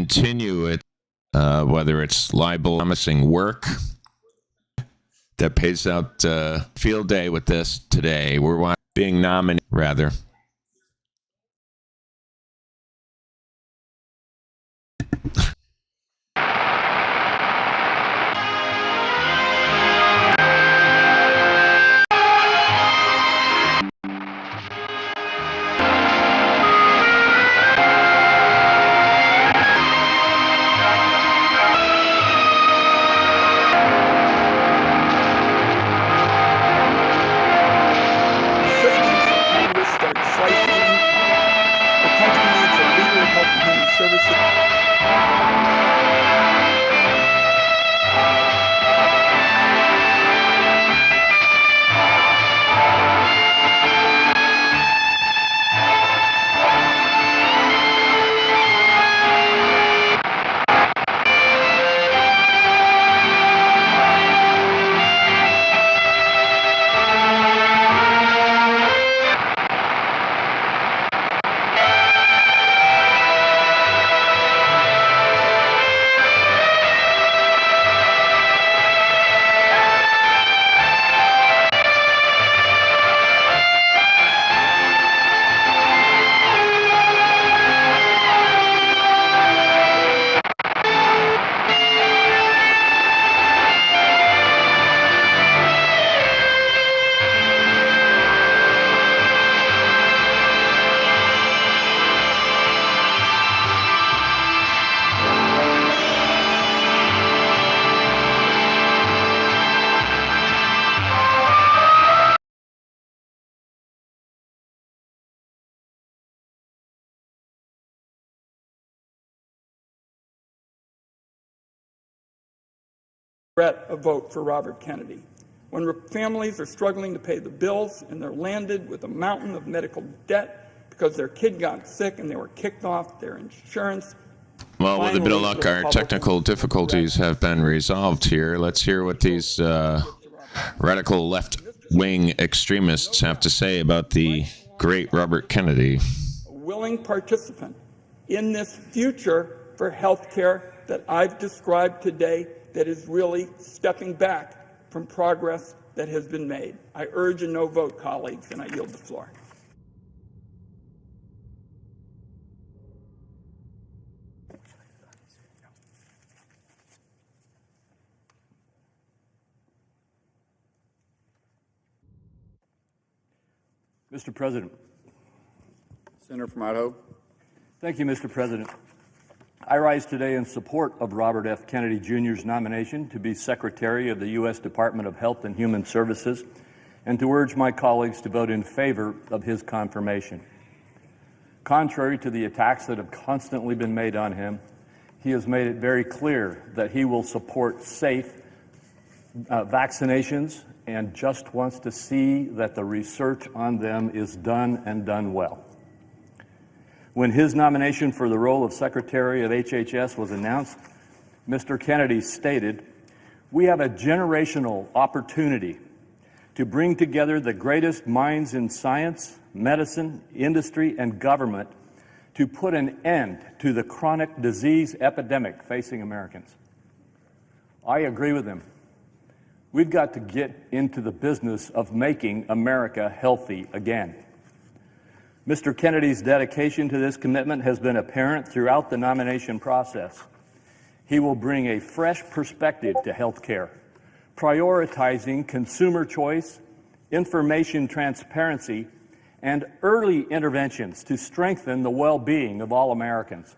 continue it, whether it's libel, promising work that pays out field day with this today. We're being nominated, rather. A vote for Robert Kennedy. When families are struggling to pay the bills and they're landed with a mountain of medical debt because their kid got sick and they were kicked off their insurance. Well, with a bit of luck, our technical difficulties have been resolved here. Let's hear what these radical left-wing extremists have to say about the great Robert Kennedy. A willing participant in this future for health care that I've described today that is really stepping back from progress that has been made. I urge a no vote, colleagues, and I yield the floor. Mr. President. Senator from Idaho. Thank you, Mr. President. I rise today in support of Robert F. Kennedy Jr.'s nomination to be Secretary of the U.S. Department of Health and Human Services and to urge my colleagues to vote in favor of his confirmation. Contrary to the attacks that have constantly been made on him, he has made it very clear that he will support safe vaccinations and just wants to see that the research on them is done and done well. When his nomination for the role of Secretary of HHS was announced, Mr. Kennedy stated, "We have a generational opportunity to bring together the greatest minds in science, medicine, industry, and government to put an end to the chronic disease epidemic facing Americans." I agree with him. We've got to get into the business of making America healthy again. Mr. Kennedy's dedication to this commitment has been apparent throughout the nomination process. He will bring a fresh perspective to health care, prioritizing consumer choice, information transparency, and early interventions to strengthen the well-being of all Americans.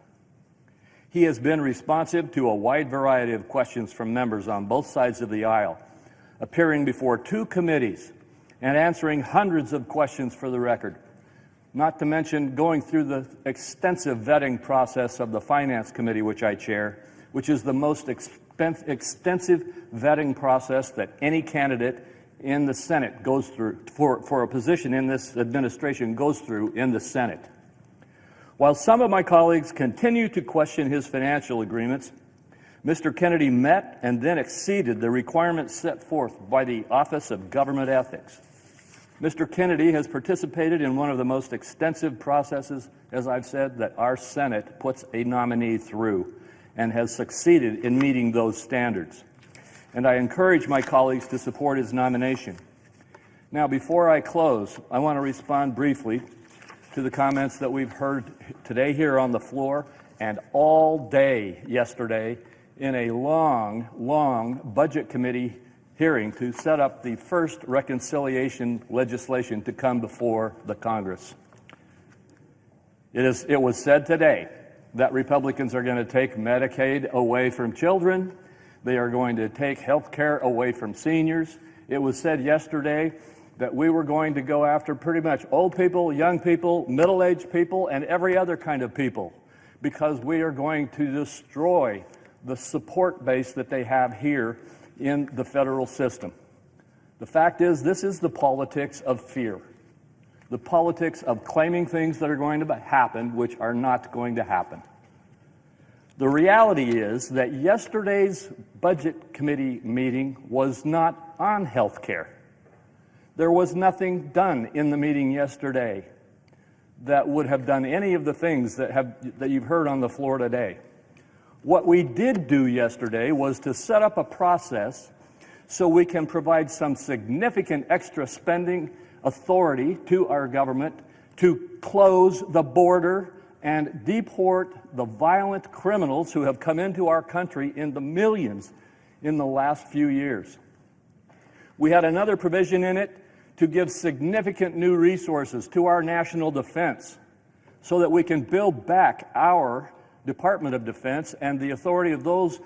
He has been responsive to a wide variety of questions from members on both sides of the aisle, appearing before 2 committees and answering hundreds of questions for the record, not to mention going through the extensive vetting process of the Finance Committee, which I chair, which is the most extensive vetting process that any candidate in the Senate goes through, for a position in this administration goes through in the Senate. While some of my colleagues continue to question his financial agreements, Mr. Kennedy met and then exceeded the requirements set forth by the Office of Government Ethics. Mr. Kennedy has participated in one of the most extensive processes, as I've said, that our Senate puts a nominee through, and has succeeded in meeting those standards. And I encourage my colleagues to support his nomination. Now, before I close, I want to respond briefly to the comments that we've heard today here on the floor and all day yesterday in a long Budget Committee hearing to set up the first reconciliation legislation to come before the Congress. It was said today that Republicans are going to take Medicaid away from children. They are going to take health care away from seniors. It was said yesterday that we were going to go after pretty much old people, young people, middle-aged people, and every other kind of people, because we are going to destroy the support base that they have here in the federal system. The fact is, this is the politics of fear, the politics of claiming things that are going to happen which are not going to happen. The reality is that yesterday's Budget Committee meeting was not on health care. There was nothing done in the meeting yesterday that would have done any of the things that you've heard on the floor today. What we did do yesterday was to set up a process so we can provide some significant extra spending authority to our government to close the border and deport the violent criminals who have come into our country in the millions in the last few years. We had another provision in it to give significant new resources to our national defense so that we can build back our Department of Defense and the authority of those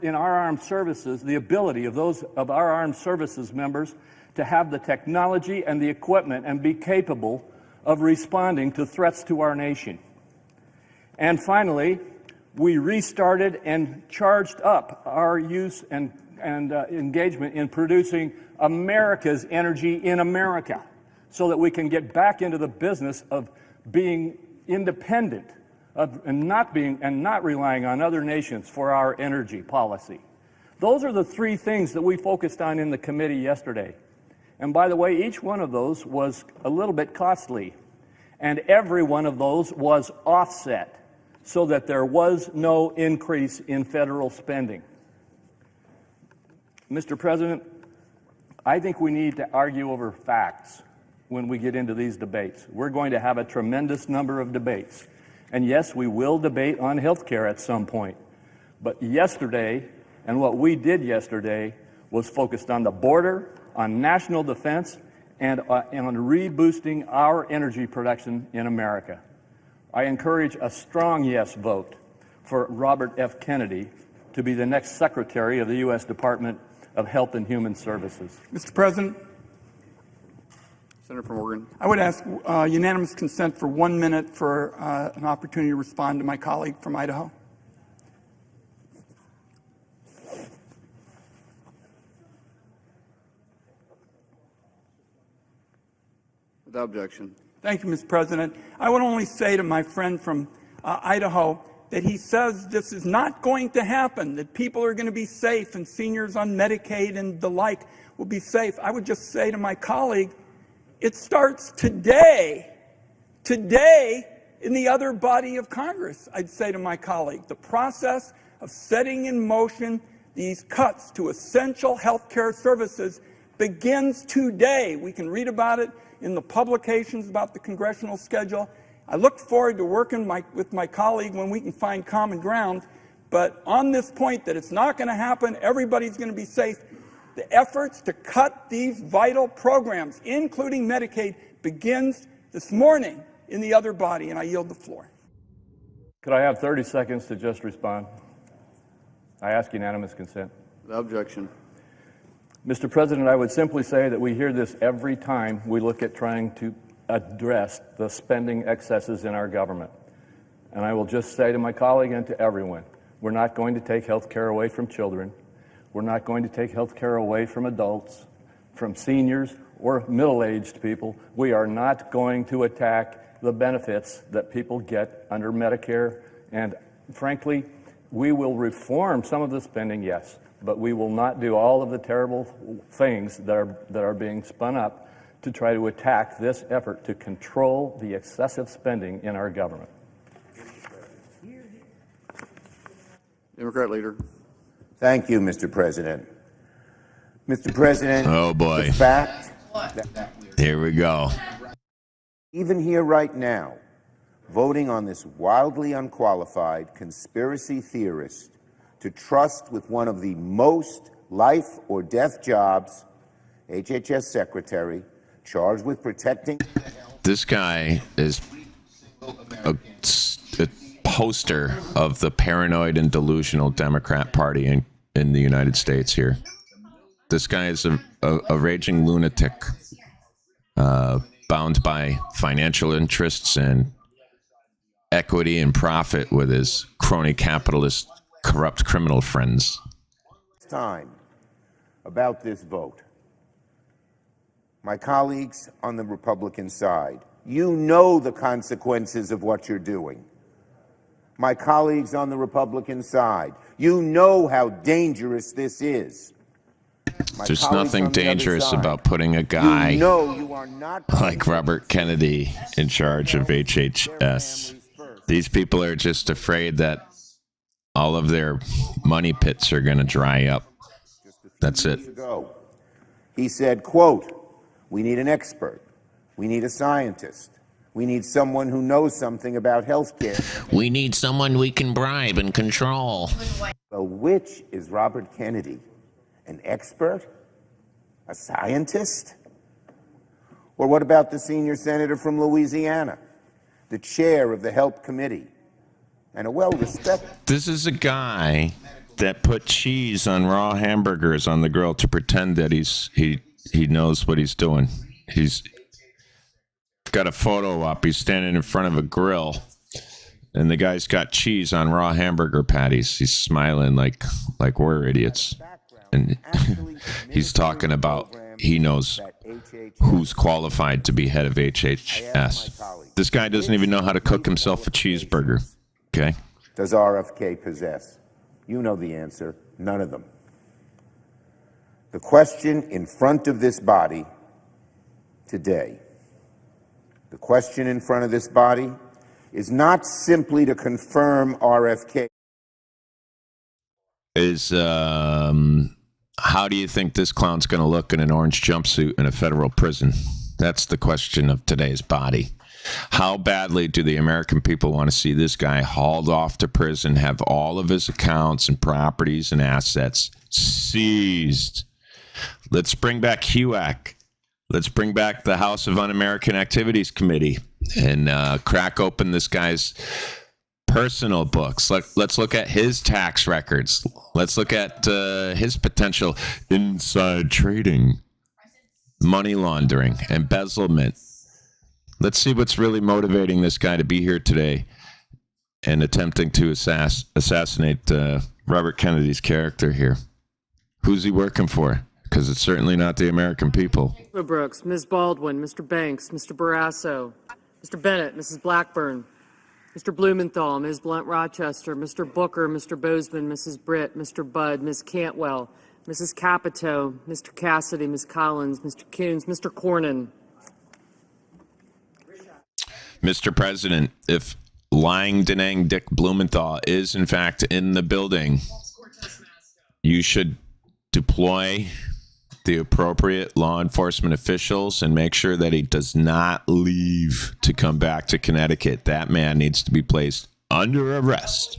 in our armed services, the ability of those of our armed services members to have the technology and the equipment and be capable of responding to threats to our nation. And finally, we restarted and charged up our use and engagement in producing America's energy in America so that we can get back into the business of being independent and not relying on other nations for our energy policy. Those are the three things that we focused on in the committee yesterday. And by the way, each one of those was a little bit costly, and every one of those was offset so that there was no increase in federal spending. Mr. President, I think we need to argue over facts when we get into these debates. We're going to have a tremendous number of debates. And yes, we will debate on health care at some point. But yesterday, and what we did yesterday, was focused on the border, on national defense, and on reboosting our energy production in America. I encourage a strong yes vote for Robert F. Kennedy to be the next Secretary of the U.S. Department of Health and Human Services. Mr. President, Senator from Oregon. I would ask unanimous consent for 1 minute for an opportunity to respond to my colleague from Idaho. Without objection. Thank you, Mr. President. I would only say to my friend from Idaho that he says this is not going to happen, that people are going to be safe and seniors on Medicaid and the like will be safe. I would just say to my colleague, it starts today in the other body of Congress. I'd say to my colleague, the process of setting in motion these cuts to essential health care services begins today. We can read about it in the publications about the congressional schedule. I look forward to working with my colleague when we can find common ground. But on this point that it's not going to happen, everybody's going to be safe, the efforts to cut these vital programs, including Medicaid, begins this morning in the other body, and I yield the floor. Could I have 30 seconds to just respond? I ask unanimous consent. Without objection. Mr. President, I would simply say that we hear this every time we look at trying to address the spending excesses in our government. And I will just say to my colleague and to everyone, we're not going to take health care away from children. We're not going to take health care away from adults, from seniors, or middle-aged people. We are not going to attack the benefits that people get under Medicare. And frankly, we will reform some of the spending, yes, but we will not do all of the terrible things that are being spun up to try to attack this effort to control the excessive spending in our government. Democrat leader. Thank you, Mr. President. Mr. President, Oh, boy. the fact that Here we go. even here right now, voting on this wildly unqualified conspiracy theorist to trust with one of the most life or death jobs, HHS secretary, charged with protecting. This guy is a poster of the paranoid and delusional Democrat Party in the United States here. This guy is a raging lunatic, bound by financial interests and equity and profit with his crony capitalist, corrupt criminal friends. Time about this vote. My colleagues on the Republican side, you know the consequences of what you're doing. My colleagues on the Republican side, you know how dangerous this is. My There's colleagues nothing on the other dangerous side, about putting a guy you know you are not like Robert Kennedy in charge of HHS. These people are just afraid that all of their money pits are going to dry up. That's it. ago. He said, quote, "We need an expert. We need a scientist. We need someone who knows something about healthcare." We need someone we can bribe and control. Well, which is Robert Kennedy? An expert? A scientist? Or what about the senior senator from Louisiana, the chair of the Help Committee, and a well-respected... This is a guy that put cheese on raw hamburgers on the grill to pretend that he knows what he's doing. He's got a photo up. He's standing in front of a grill, and the guy's got cheese on raw hamburger patties. He's smiling like we're idiots. And he's talking about he knows who's qualified to be head of HHS. This guy doesn't even know how to cook himself a cheeseburger. Okay? Does RFK possess? You know the answer. None of them. The question in front of this body today, the question in front of this body is not simply to confirm RFK. Is how do you think this clown's going to look in an orange jumpsuit in a federal prison? That's the question of today's body. How badly do the American people want to see this guy hauled off to prison, have all of his accounts and properties and assets seized? Let's bring back HUAC. Let's bring back the House of Un-American Activities Committee and crack open this guy's personal books. Let's look at his tax records. Let's look at his potential inside trading, money laundering, embezzlement. Let's see what's really motivating this guy to be here today and attempting to assassinate Robert Kennedy's character here. Who's he working for? Because it's certainly not the American people. Brooks, Ms. Baldwin, Mr. Banks, Mr. Barrasso, Mr. Bennett, Mrs. Blackburn, Mr. Blumenthal, Ms. Blunt Rochester, Mr. Booker, Mr. Bozeman, Mrs. Britt, Mr. Budd, Ms. Cantwell, Mrs. Capito, Mr. Cassidy, Ms. Collins, Mr. Coons, Mr. Cornyn. Mr. President, if lying Denang Dick Blumenthal is in fact in the building, you should deploy the appropriate law enforcement officials and make sure that he does not leave to come back to Connecticut. That man needs to be placed under arrest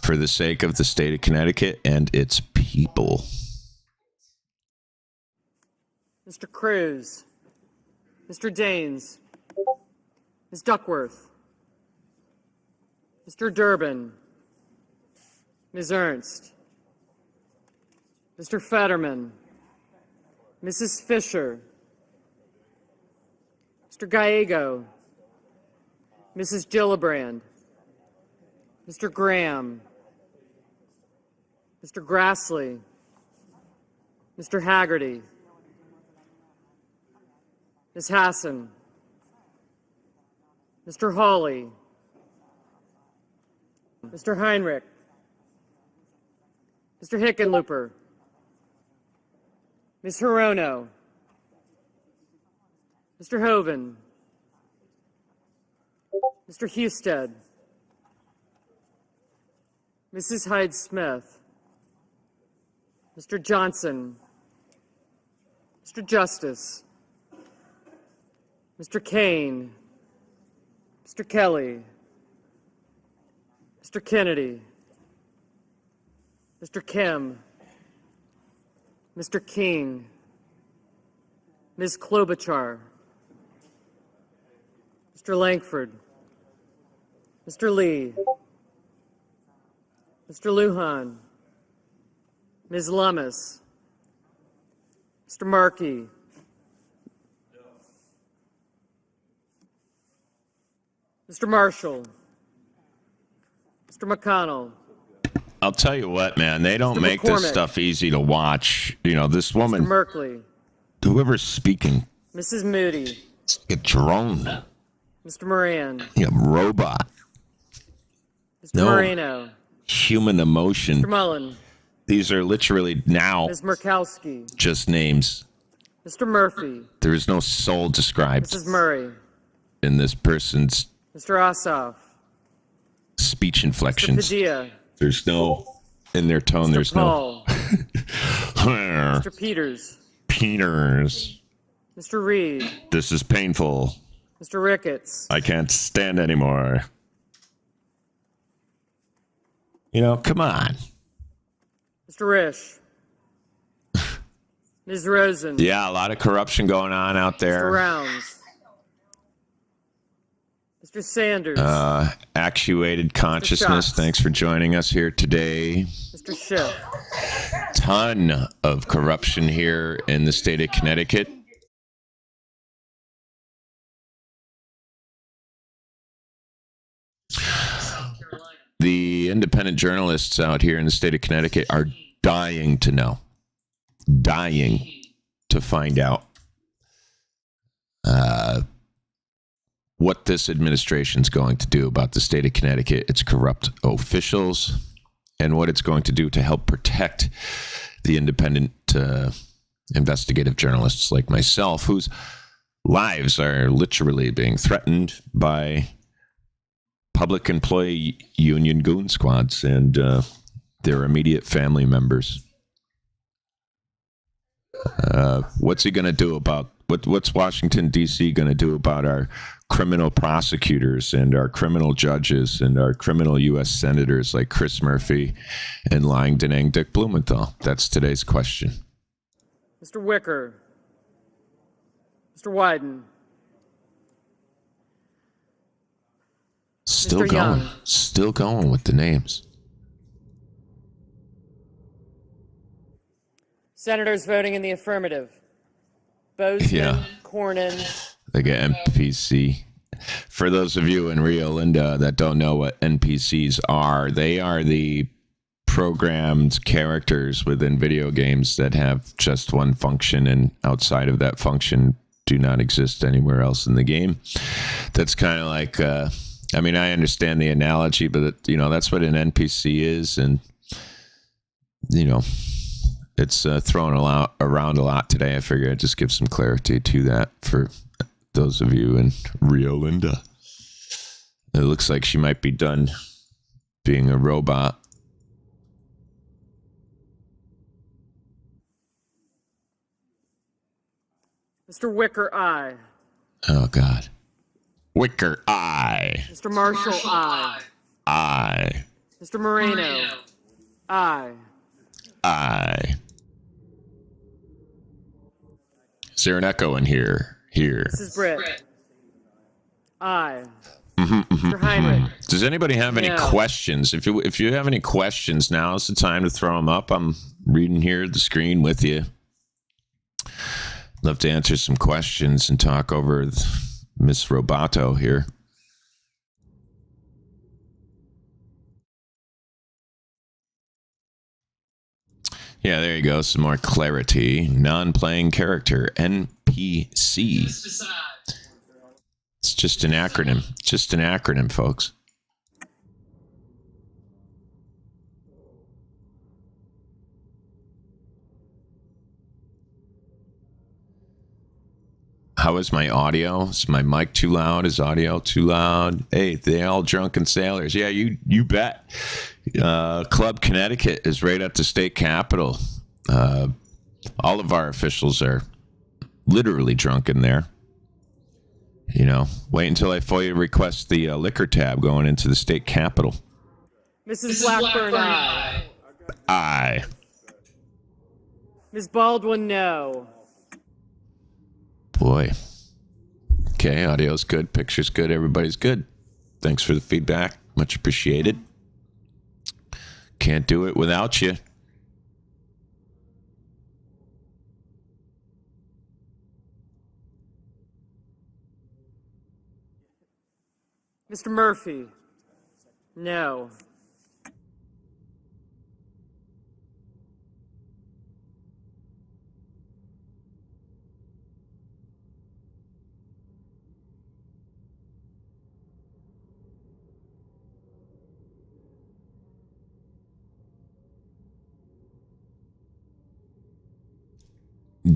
for the sake of the state of Connecticut and its people. Mr. Cruz, Mr. Daines, Ms. Duckworth, Mr. Durbin, Ms. Ernst, Mr. Fetterman, Mrs. Fisher, Mr. Gallego, Mrs. Gillibrand, Mr. Graham, Mr. Grassley, Mr. Haggerty, Ms. Hassan, Mr. Hawley, Mr. Heinrich, Mr. Hickenlooper, Ms. Hirono, Mr. Hoven, Mr. Husted, Mrs. Hyde-Smith, Mr. Johnson, Mr. Justice, Mr. Kane, Mr. Kelly, Mr. Kennedy, Mr. Kim, Mr. King, Ms. Klobuchar, Mr. Langford, Mr. Lee, Mr. Lujan, Ms. Lummis, Mr. Markey, Mr. Marshall, Mr. McConnell, I'll tell you what, man, they don't Mr. make this McCormick. stuff easy to watch. You know, this Mr. woman, Merkley, whoever's speaking, Mrs. Moody, it's like a drone, Mr. Moran, a robot, Mr. No. Moreno, human emotion. Mr. Mullen, These are literally now Ms. Murkowski, just names. Mr. Murphy, There is no soul described Mrs. Murray, in this person's Mr. Ossoff, speech Mr. inflections. Padilla, There's no, in their tone, Mr. there's Paul, no. Mr. Peters, Peters, Mr. Reed, this is painful. Mr. Ricketts, I can't stand anymore. You know, come on. Mr. Risch, Ms. Rosen, Yeah, a lot of corruption going on out Mr. there. Rounds, Mr. Sanders, Actuated consciousness. Schatz. Thanks for joining us here today. Mr. Schiff, Ton of corruption here in the state of Connecticut. The independent journalists out here in the state of Connecticut are dying to know, dying to find out what this administration is going to do about the state of Connecticut, its corrupt officials, and what it's going to do to help protect the independent investigative journalists like myself, whose lives are literally being threatened by public employee union goon squads and their immediate family members. What's he going to do about what's Washington, D.C. going to do about our criminal prosecutors and our criminal judges and our criminal U.S. senators like Chris Murphy and lying Denang Dick Blumenthal? That's today's question. Mr. Wicker, Mr. Wyden, Still Mr. going. Young. Still going with the names. Senators voting in the affirmative. Bozeman, Yeah. Cornyn, Like an NPC. For those of you in Rio Linda that don't know what NPCs are, they are the programmed characters within video games that have just one function, and outside of that function do not exist anywhere else in the game. That's kind of like, I mean, I understand the analogy, but that's what an NPC is, and it's thrown around a lot today. I figure I'd just give some clarity to that for those of you in Rio Linda. It looks like she might be done being a robot. Mr. Wicker, aye. Oh, God. Wicker eye. Mr. Marshall, aye. Eye. Mr. Moreno, aye. Eye. Is there an echo in here? Here. Mrs. Britt, aye. Mr. Heinrich, Does anybody have any No. questions? If you have any questions, now is the time to throw them up. I'm reading here the screen with you. Love to answer some questions and talk over Miss Roboto here. Yeah, there you go. Some more clarity. Non-playing character, NPC. It's just an acronym. Just an acronym, folks. How is my audio? Is my mic too loud? Is audio too loud? Hey, they all drunken sailors. Yeah, you bet. Club Connecticut is right at the state capitol. All of our officials are literally drunk in there. You know, wait until I FOIA request the liquor tab going into the state capitol. Mrs. Blackburn, aye. Aye. Ms. Baldwin, no. Boy. Okay, audio's good, picture's good, everybody's good. Thanks for the feedback. Much appreciated. Can't do it without you. Mr. Murphy, no.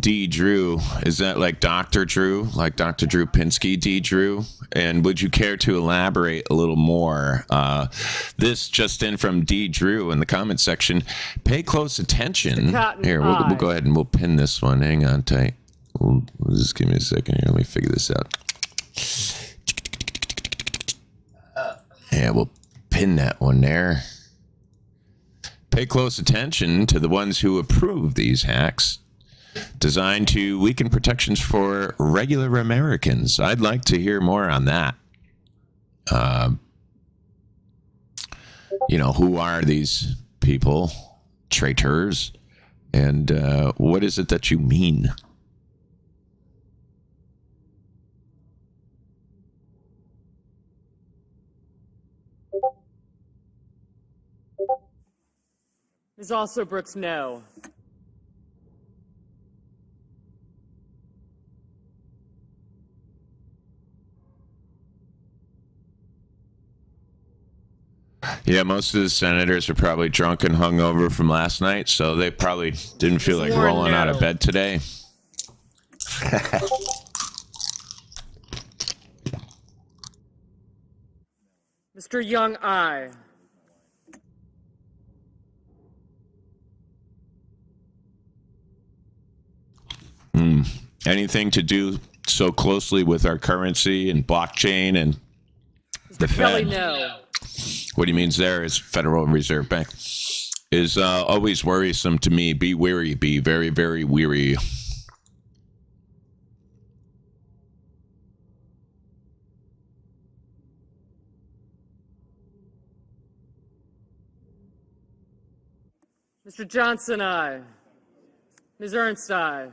D. Drew, is that like Dr. Drew? Like Dr. Drew Pinsky, D. Drew? And would you care to elaborate a little more? This just in from D. Drew in the comment section. Pay close attention. Here, we'll go ahead and we'll pin this one. Hang on tight. Just give me a second here. Let me figure this out. Yeah, we'll pin that one there. Pay close attention to the ones who approve these hacks designed to weaken protections for regular Americans. I'd like to hear more on that. You know, who are these people? Traitors? And what is it that you mean? Ms. Also Brooks, no. Yeah, most of the senators are probably drunk and hungover from last night, so they probably didn't feel like rolling out of bed today. Mr. Young, aye. Anything to do so closely with our currency and blockchain and the Kelly, Fed? no. What he means there is Federal Reserve Bank is always worrisome to me. Be wary. Be very, very weary. Mr. Johnson, aye. Ms. Ernst, aye.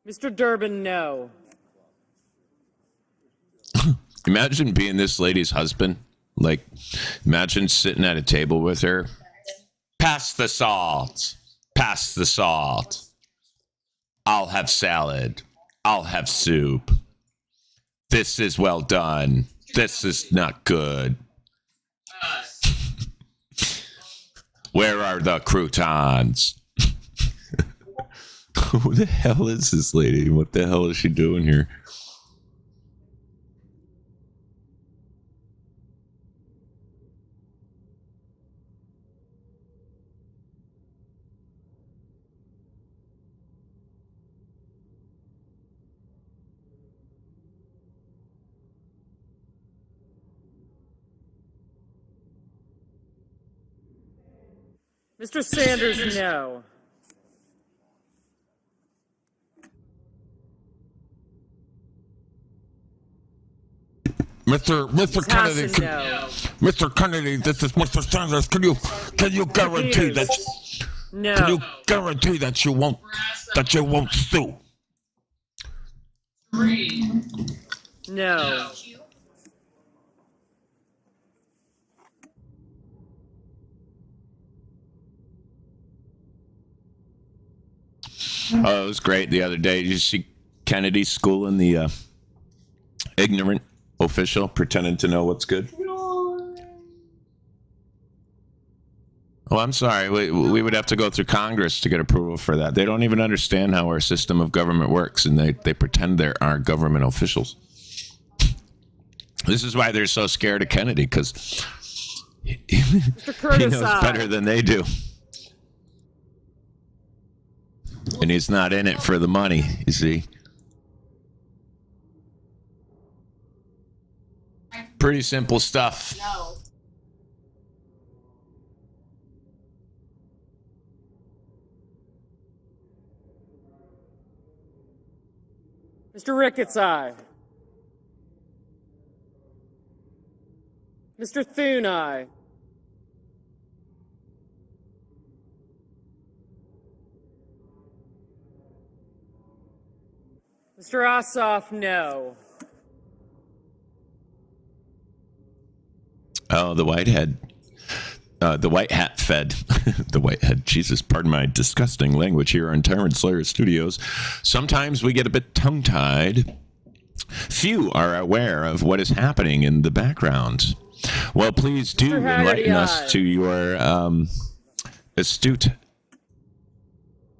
Mr. Durbin, no. Imagine being this lady's husband. Like, imagine sitting at a table with her. Pass the salt. Pass the salt. I'll have salad. I'll have soup. This is well done. This is not good. Where are the croutons? Who the hell is this lady? What the hell is she doing here? Mr. Sanders, no. Mr. Kennedy, Hassan, no. Mr. Kennedy, this is Mr. Sanders. Can you guarantee that? No. Can you guarantee that you won't sue? No. Oh, it was great the other day. Did you see Kennedy schooling the ignorant official pretending to know what's good? Oh, I'm sorry. We would have to go through Congress to get approval for that. They don't even understand how our system of government works, and they pretend they're our government officials. This is why they're so scared of Kennedy, because he knows better than they do. And he's not in it for the money, you see. Pretty simple stuff. No. Mr. Ricketts, aye. Mr. Thune, aye. Mr. Ossoff, no. Oh, the white hat fed. The white head. Jesus, pardon my disgusting language here on Tyrant Slayer Studios. Sometimes we get a bit tongue-tied. Few are aware of what is happening in the background. Well, please do enlighten us to your astute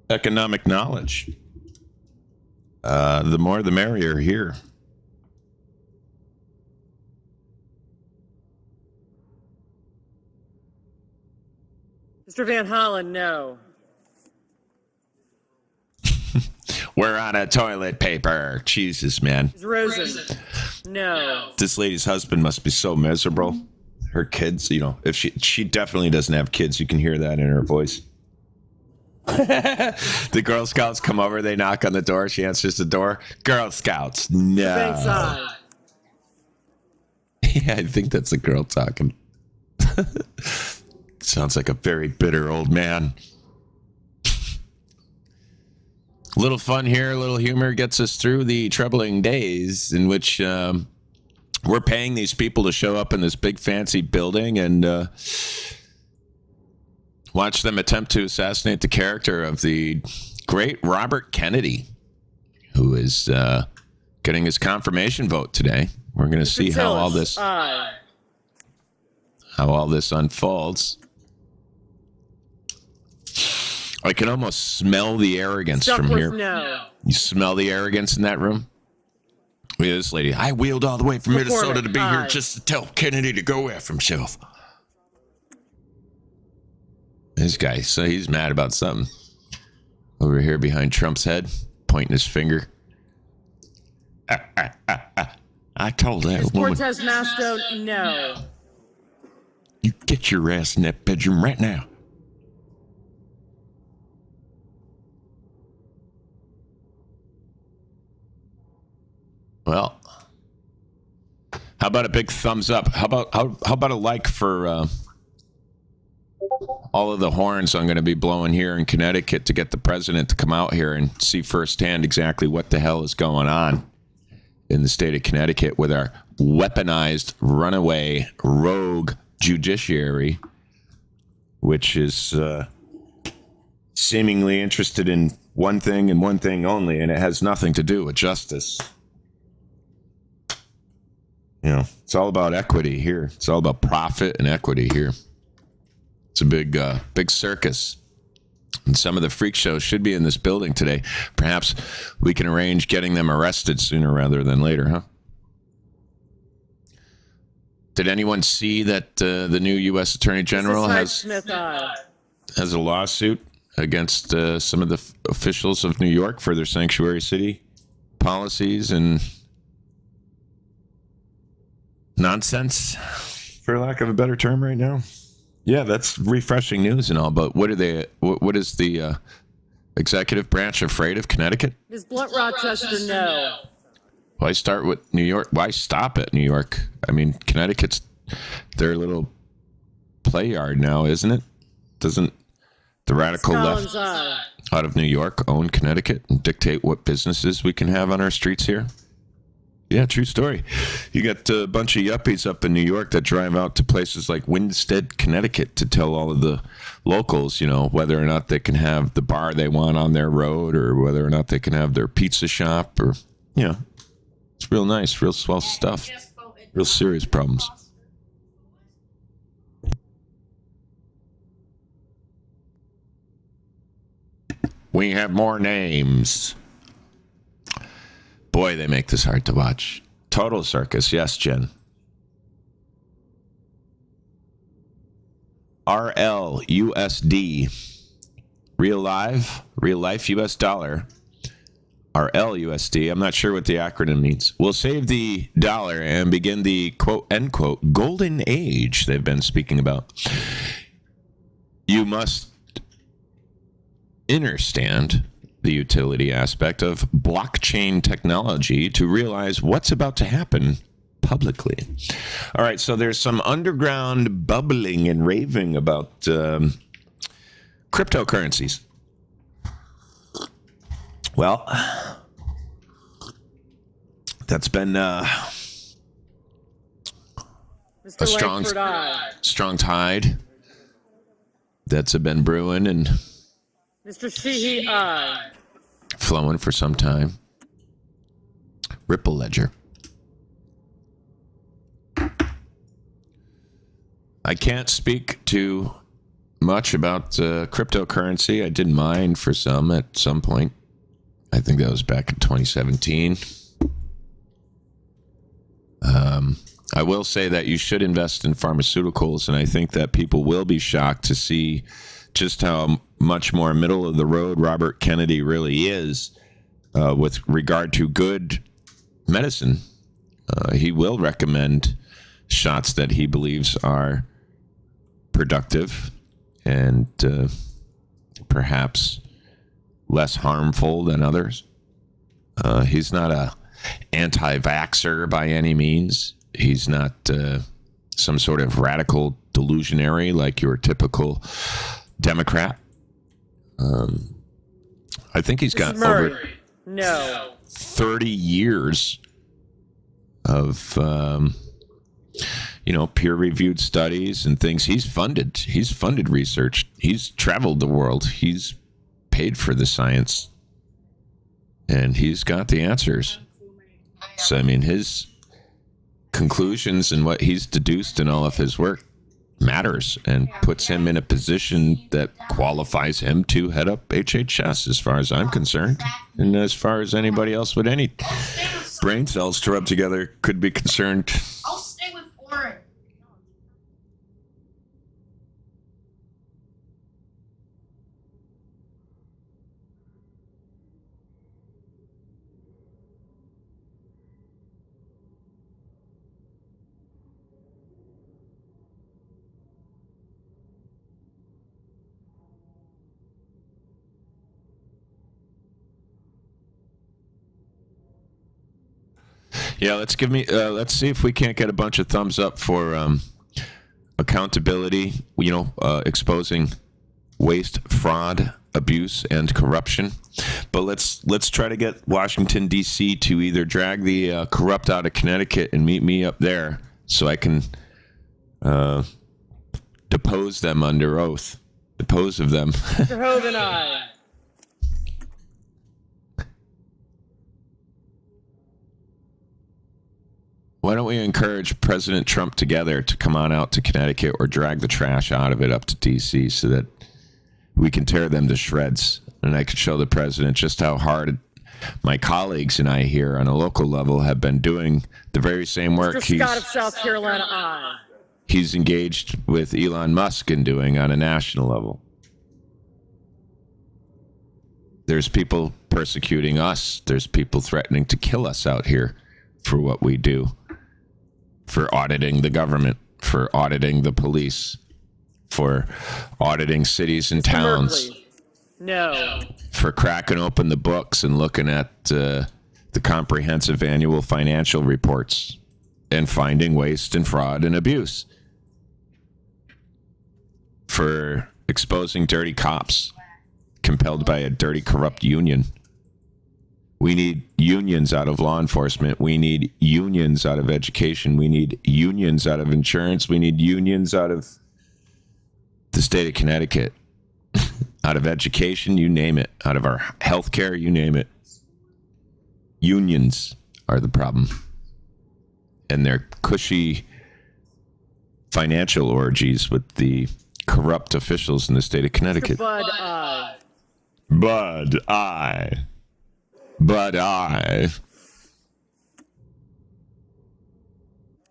economic knowledge. The more the merrier here. Mr. Van Hollen, no. We're out of toilet paper. Jesus, man. Ms. Rosen, no. This lady's husband must be so miserable. Her kids, you know, if she definitely doesn't have kids, you can hear that in her voice. The Girl Scouts come over, they knock on the door, she answers the door. Girl Scouts, no. Banks, aye. Yeah, I think that's a girl talking. Sounds like a very bitter old man. Little fun here, a little humor gets us through the troubling days in which we're paying these people to show up in this big fancy building and watch them attempt to assassinate the character of the great Robert Kennedy, who is getting his confirmation vote today. We're going to see how all this unfolds. I can almost smell the arrogance from here. No. You smell the arrogance in that room? Look at this lady. I wheeled all the way from Minnesota to be here just to tell Kennedy to go F himself. This guy, so he's mad about something. Over here behind Trump's head, pointing his finger. I told that Ms. woman. Cortez Masto, no. You get your ass in that bedroom right now. Well, how about a big thumbs up? How about a like for all of the horns I'm going to be blowing here in Connecticut to get the president to come out here and see firsthand exactly what the hell is going on in the state of Connecticut with our weaponized, runaway, rogue judiciary, which is seemingly interested in one thing and one thing only, and it has nothing to do with justice. You know, it's all about equity here. It's all about profit and equity here. It's a big circus. And some of the freak shows should be in this building today. Perhaps we can arrange getting them arrested sooner rather than later, huh? Did anyone see that the new U.S. Attorney General has a lawsuit against some of the officials of New York for their sanctuary city policies and nonsense, for lack of a better term right now? Yeah, that's refreshing news and all, but what is the executive branch afraid of Connecticut? Ms. Blunt Rochester, no. Why start with New York? Why stop at New York? I mean, Connecticut's their little play yard now, isn't it? Doesn't the radical left out of New York own Connecticut and dictate what businesses we can have on our streets here? Yeah, true story. You got a bunch of yuppies up in New York that drive out to places like Winstead, Connecticut to tell all of the locals, you know, whether or not they can have the bar they want on their road or whether or not they can have their pizza shop or, you know, It's real nice, real swell stuff. Real serious problems. We have more names. Boy, they make this hard to watch. Total circus. Yes, Jen. RLUSD. Real life US dollar. RLUSD. I'm not sure what the acronym means. We'll save the dollar and begin the quote, end quote, golden age they've been speaking about. You must understand the utility aspect of blockchain technology to realize what's about to happen publicly. All right, so there's some underground bubbling and raving about cryptocurrencies. Well, that's been a strong tide that's been brewing and Mr. Sheehy, aye. Flowing for some time. Ripple Ledger. I can't speak too much about cryptocurrency. I did mine for some at some point. I think that was back in 2017. I will say that you should invest in pharmaceuticals, and I think that people will be shocked to see just how much more middle of the road Robert Kennedy really is with regard to good medicine. He will recommend shots that he believes are productive and perhaps less harmful than others. He's not a anti-vaxxer by any means. He's not some sort of radical delusionary like your typical Democrat. I think he's got over 30 years of peer-reviewed studies and things. He's funded research. He's traveled the world. He's paid for the science, and he's got the answers. So I mean, his conclusions and what he's deduced in all of his work matters and puts him in a position that qualifies him to head up HHS, as far as I'm concerned, and as far as anybody else with any brain cells to rub together could be concerned. I'll stay with Oren. Yeah, let's see if we can't get a bunch of thumbs up for accountability, exposing waste, fraud, abuse, and corruption. But let's try to get Washington, D.C. to either drag the corrupt out of Connecticut and meet me up there so I can depose them under oath. Depose of them. Mr. Hogan, aye. Why don't we encourage President Trump together to come on out to Connecticut or drag the trash out of it up to D.C. so that we can tear them to shreds, and I could show the president just how hard my colleagues and I here on a local level have been doing the very same work Mr. Scott of South Carolina, aye. He's engaged with Elon Musk in doing on a national level. There's people persecuting us. There's people threatening to kill us out here for what we do. For auditing the government, for auditing the police, for auditing cities and towns. No. For cracking open the books and looking at the comprehensive annual financial reports and finding waste and fraud and abuse. For exposing dirty cops compelled by a dirty, corrupt union. We need unions out of law enforcement. We need unions out of education. We need unions out of insurance. We need unions out of the state of Connecticut. Out of education, you name it. Out of our healthcare, you name it. Unions are the problem. And their cushy financial orgies with the corrupt officials in the state of Connecticut. Bud, aye. Bud, aye. Bud, aye.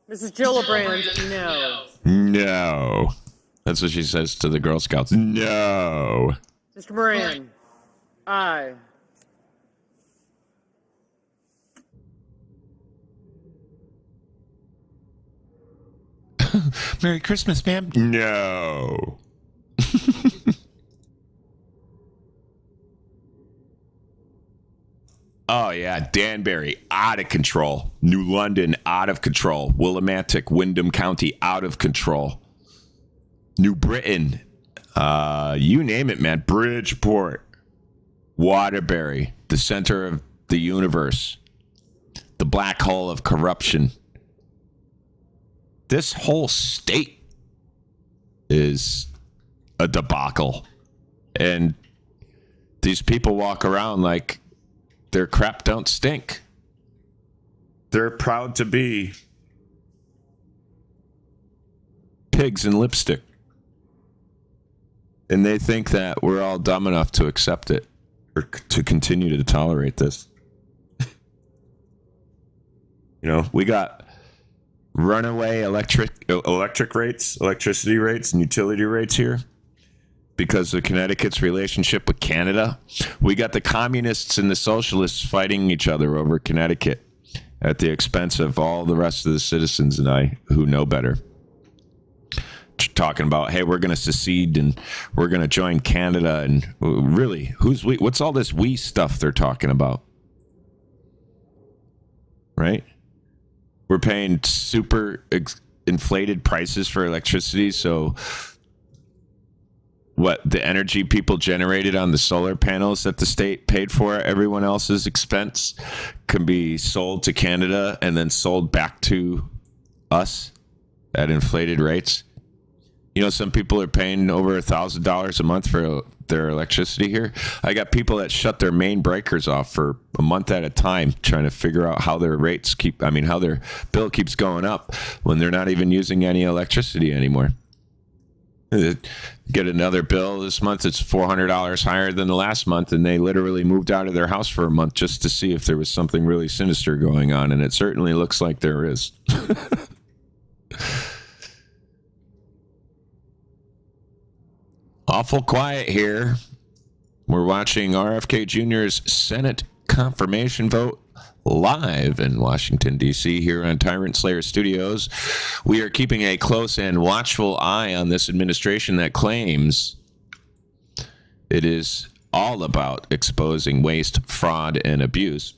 Mrs. Gillibrand, no. No. That's what she says to the Girl Scouts. No. Mr. Moran, aye. Merry Christmas, ma'am. No. Oh, yeah. Danbury, out of control. New London, out of control. Willimantic, Windham County, out of control. New Britain, you name it, man. Bridgeport, Waterbury, the center of the universe, the black hole of corruption. This whole state is a debacle. And these people walk around like their crap don't stink. They're proud to be pigs in lipstick. And they think that we're all dumb enough to accept it or to continue to tolerate this. You know, we got runaway electricity rates and utility rates here because of Connecticut's relationship with Canada. We got the communists and the socialists fighting each other over Connecticut at the expense of all the rest of the citizens and I who know better. Talking about, hey, we're going to secede and we're going to join Canada. And really, who's we? What's all this we stuff they're talking about? Right? We're paying super inflated prices for electricity. So what the energy people generated on the solar panels that the state paid for at everyone else's expense can be sold to Canada and then sold back to us at inflated rates. You know, some people are paying over $1,000 a month for their electricity here. I got people that shut their main breakers off for a month at a time, trying to figure out how their how their bill keeps going up when they're not even using any electricity anymore. Get another bill this month. It's $400 higher than the last month, and they literally moved out of their house for a month just to see if there was something really sinister going on, and it certainly looks like there is. Awful quiet here. We're watching RFK Jr.'s Senate confirmation vote live in Washington, D.C. here on Tyrant Slayer Studios. We are keeping a close and watchful eye on this administration that claims it is all about exposing waste, fraud, and abuse.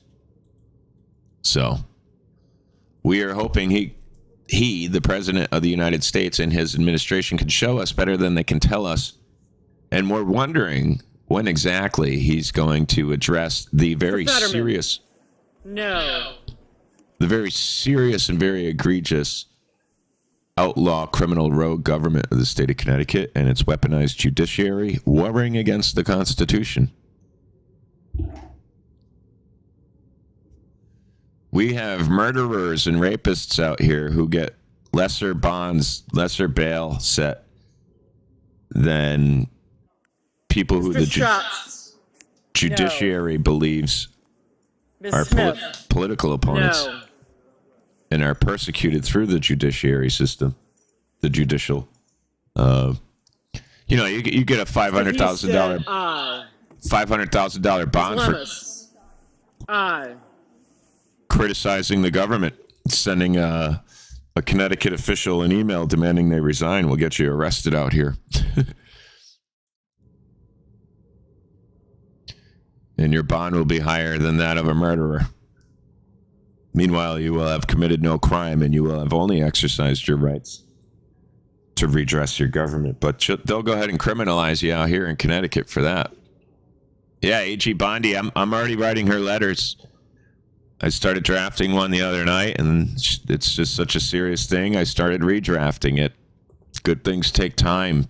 So we are hoping he, the President of the United States, and his administration can show us better than they can tell us. And we're wondering when exactly he's going to address the very serious... No. The very serious and very egregious outlaw criminal rogue government of the state of Connecticut and its weaponized judiciary warring against the Constitution. We have murderers and rapists out here who get lesser bonds, lesser bail set than people who the judiciary believes are political opponents and are persecuted through the judiciary system, the judicial. You get a $500,000 bond for criticizing the government, sending a Connecticut official an email demanding they resign will get you arrested out here. And your bond will be higher than that of a murderer. Meanwhile, you will have committed no crime and you will have only exercised your rights to redress your government. But they'll go ahead and criminalize you out here in Connecticut for that. Yeah, A.G. Bondi, I'm already writing her letters. I started drafting one the other night, and it's just such a serious thing. I started redrafting it. Good things take time.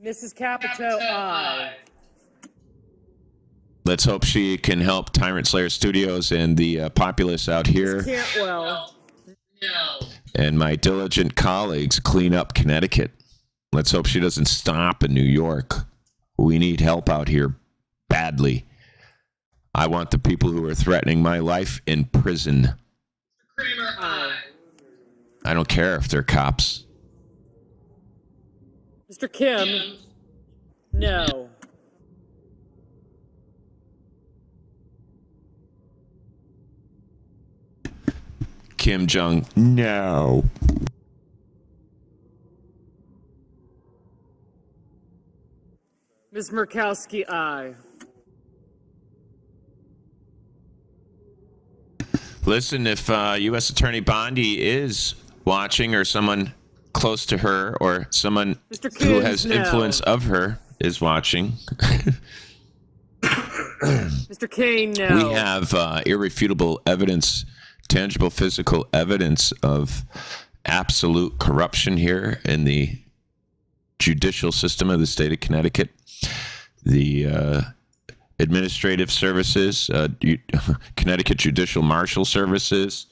Mrs. Capito, aye. Let's hope she can help Tyrant Slayer Studios and the populace out here Cantwell. and my diligent colleagues clean up Connecticut. Let's hope she doesn't stop in New York. We need help out here badly. I want the people who are threatening my life in prison. I don't care if they're cops. Mr. Kim. No. Kim Jong, no. Ms. Murkowski, aye. Listen, if U.S. Attorney Bondi is watching, or someone close to her, or someone Mr. who Kins, has no. influence of her is watching, Mr. Kane, no. we have irrefutable evidence, tangible physical evidence of absolute corruption here in the judicial system of the state of Connecticut. The administrative services, Connecticut Judicial Marshal Services,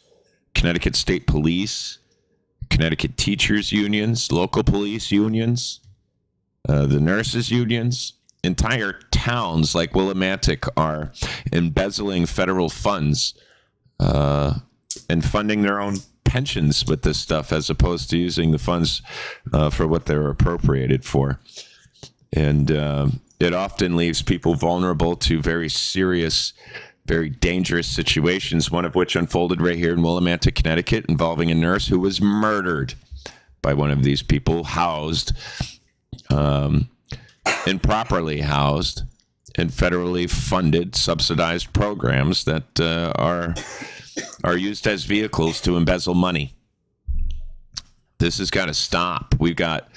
Connecticut State Police, Connecticut Teachers Unions, local police unions, the nurses unions. Entire towns like Willimantic are embezzling federal funds and funding their own pensions with this stuff, as opposed to using the funds for what they're appropriated for. And it often leaves people vulnerable to very serious, very dangerous situations, one of which unfolded right here in Willimantic, Connecticut, involving a nurse who was murdered by one of these people, housed, improperly housed in federally funded, subsidized programs that are used as vehicles to embezzle money. This has got to stop. We've got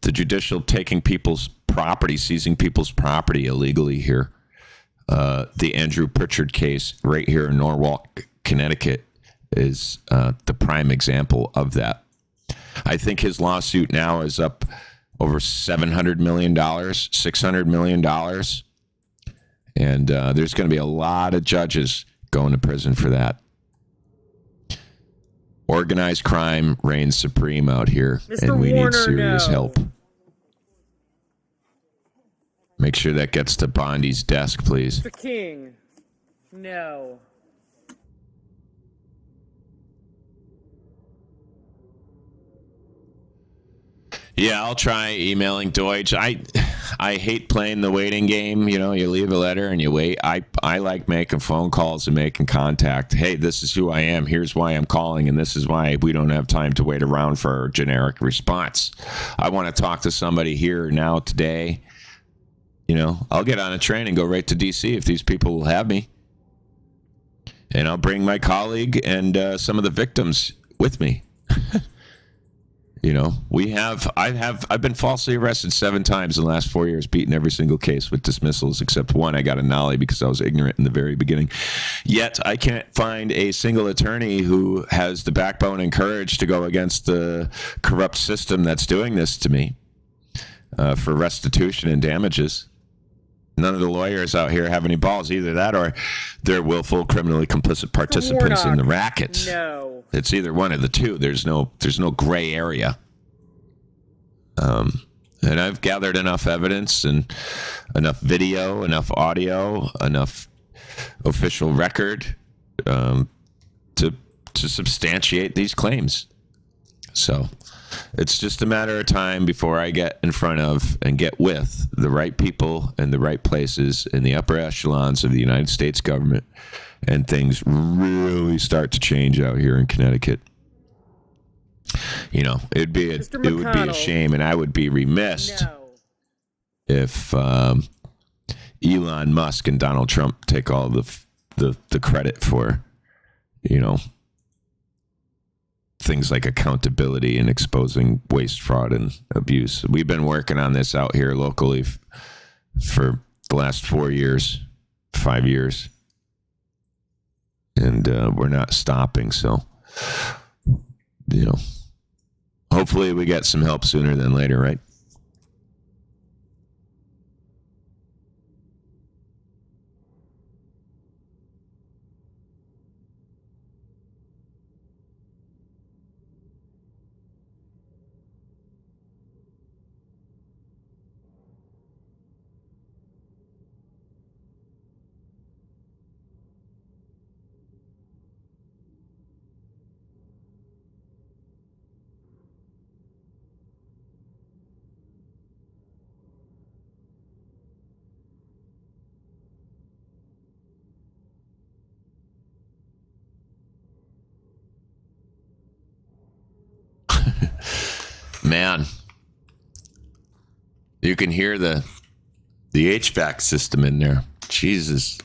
the judicial taking people's property, seizing people's property illegally here. The Andrew Pritchard case right here in Norwalk, Connecticut is the prime example of that. I think his lawsuit now is up over $700 million, $600 million. And there's going to be a lot of judges going to prison for that. Organized crime reigns supreme out here, Mr. and we Warner, need serious no. help. Make sure that gets to Bondi's desk, please. Mr. King, no. Yeah, I'll try emailing Deutsch. I hate playing the waiting game. You know, you leave a letter and you wait. I like making phone calls and making contact. Hey, this is who I am. Here's why I'm calling, and this is why we don't have time to wait around for a generic response. I want to talk to somebody here now today. You know, I'll get on a train and go right to D.C. if these people will have me. And I'll bring my colleague and some of the victims with me. You know, I've been falsely arrested 7 times in the last 4 years, beaten every single case with dismissals, except one I got a nollie because I was ignorant in the very beginning. Yet I can't find a single attorney who has the backbone and courage to go against the corrupt system that's doing this to me for restitution and damages. None of the lawyers out here have any balls, either that or they're willful, criminally complicit participants in the rackets. No. It's either one of the two. There's no gray area. And I've gathered enough evidence and enough video, enough audio, enough official record to substantiate these claims. So it's just a matter of time before I get in front of and get with the right people and the right places in the upper echelons of the United States government, and things really start to change out here in Connecticut. You know, it would be a shame, and I would be remiss if Elon Musk and Donald Trump take all the credit for, you know, things like accountability and exposing waste, fraud, and abuse. We've been working on this out here locally for the last 4 years, 5 years. And we're not stopping. So, you know, hopefully we get some help sooner than later, right? Man, you can hear the HVAC system in there. Jesus.